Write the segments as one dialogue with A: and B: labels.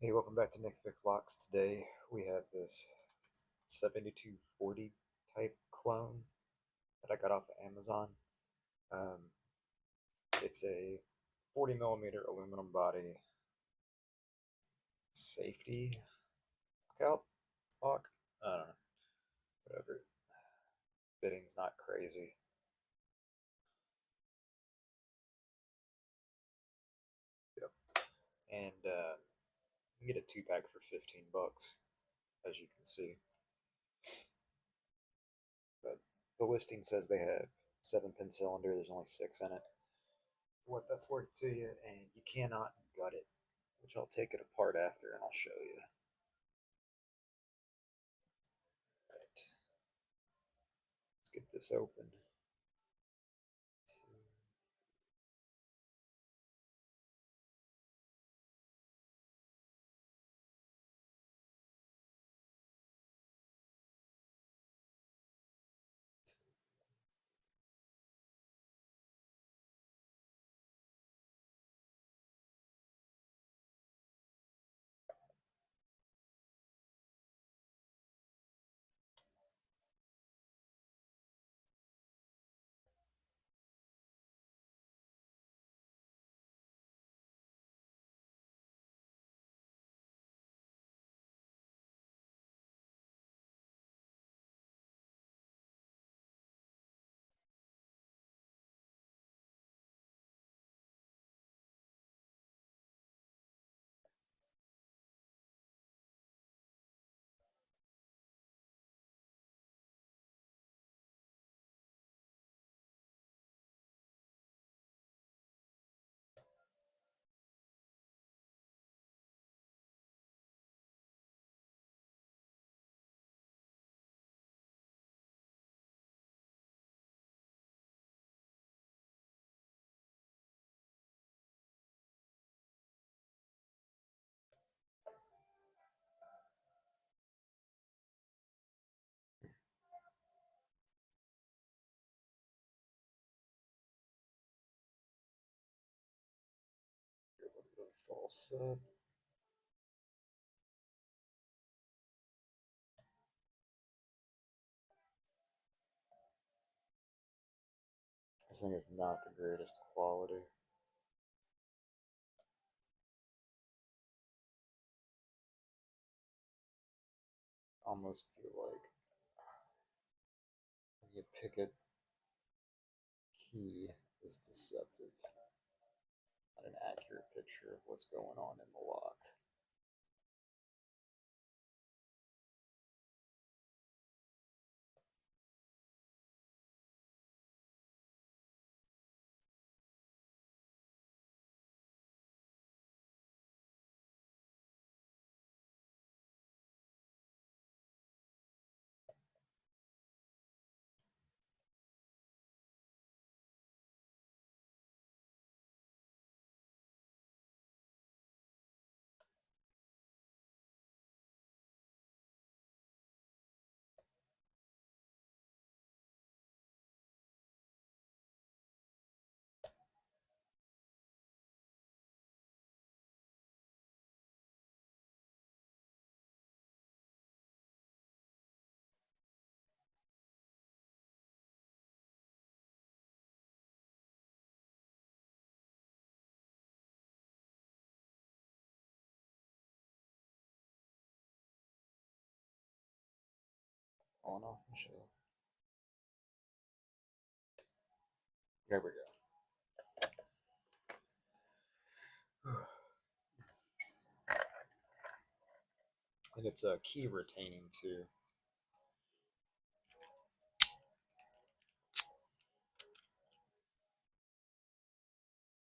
A: Hey, welcome back to Nick Vic Locks. Today we have this 7240 type clone that I got off of Amazon. Um, it's a 40 millimeter aluminum body safety lockout lock. I don't know, whatever. Fitting's not crazy. Yep. And you can get a 2 pack for 15 bucks, as you can see. But the listing says they have 7-pin cylinder. There's only 6 in it. What that's worth to you, and you cannot gut it, which I'll take it apart after and I'll show you. Right. Let's get this open. A little bit of false set. This thing is not the greatest quality. Almost feel like when you pick a key is deceptive. Not an accurate picture of what's going on in the lock. On off the shelf. There we go. And it's a key retaining too.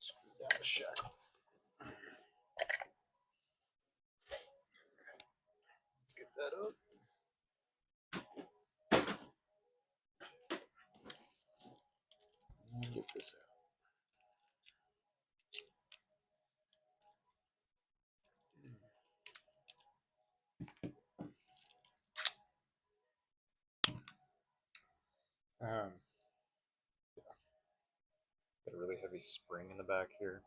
A: Screw down the shackle. Let's get that up. And get this out. Got a really heavy spring in the back here.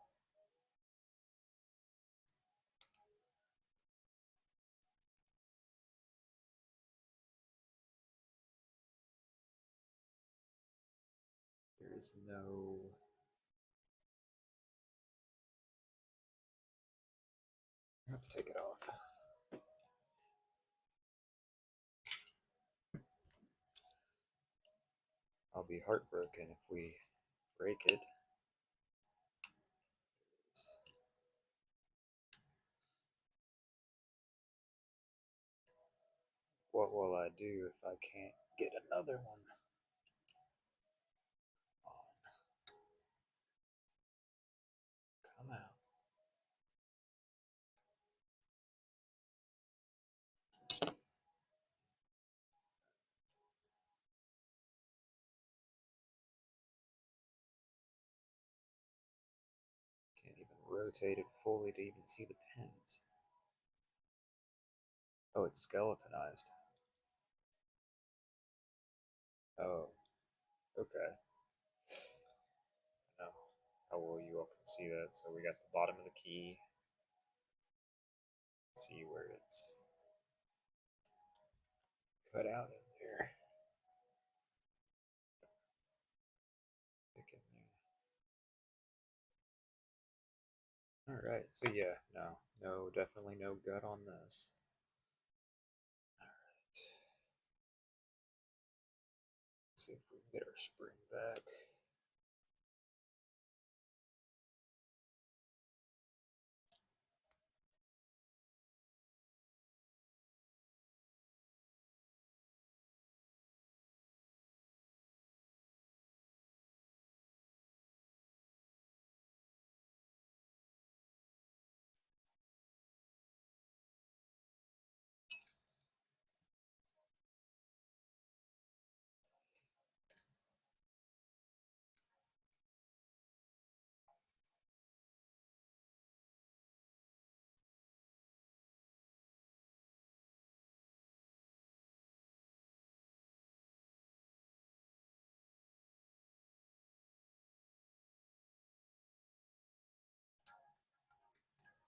A: is no. Let's take it off. I'll be heartbroken if we break it. What will I do if I can't get another one on? Come out. Can't even rotate it fully to even see the pins. Oh, it's skeletonized. Oh, okay. No. How well you all can see that. So we got the bottom of the key. See where it's cut out in there. Stick in there. Alright, so yeah, no, definitely no gut on this. Alright. Let's see if we can get our spring back.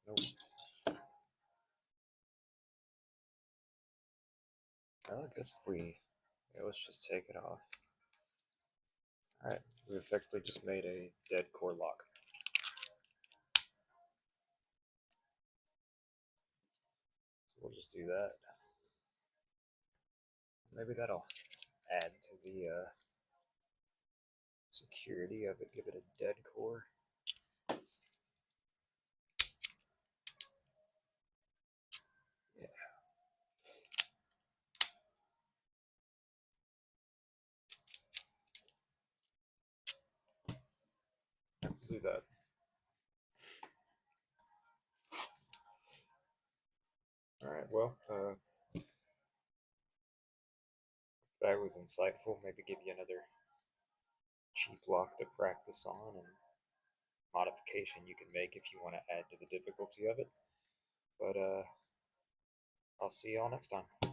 A: Nope. Well, I guess if let's just take it off. Alright, we effectively just made a dead core lock. So we'll just do that. Maybe that'll add to the security of it, give it a dead core. Yeah. Do that. Alright, well, that was insightful. Maybe give you another cheap lock to practice on and modification you can make if you want to add to the difficulty of it. But I'll see y'all next time.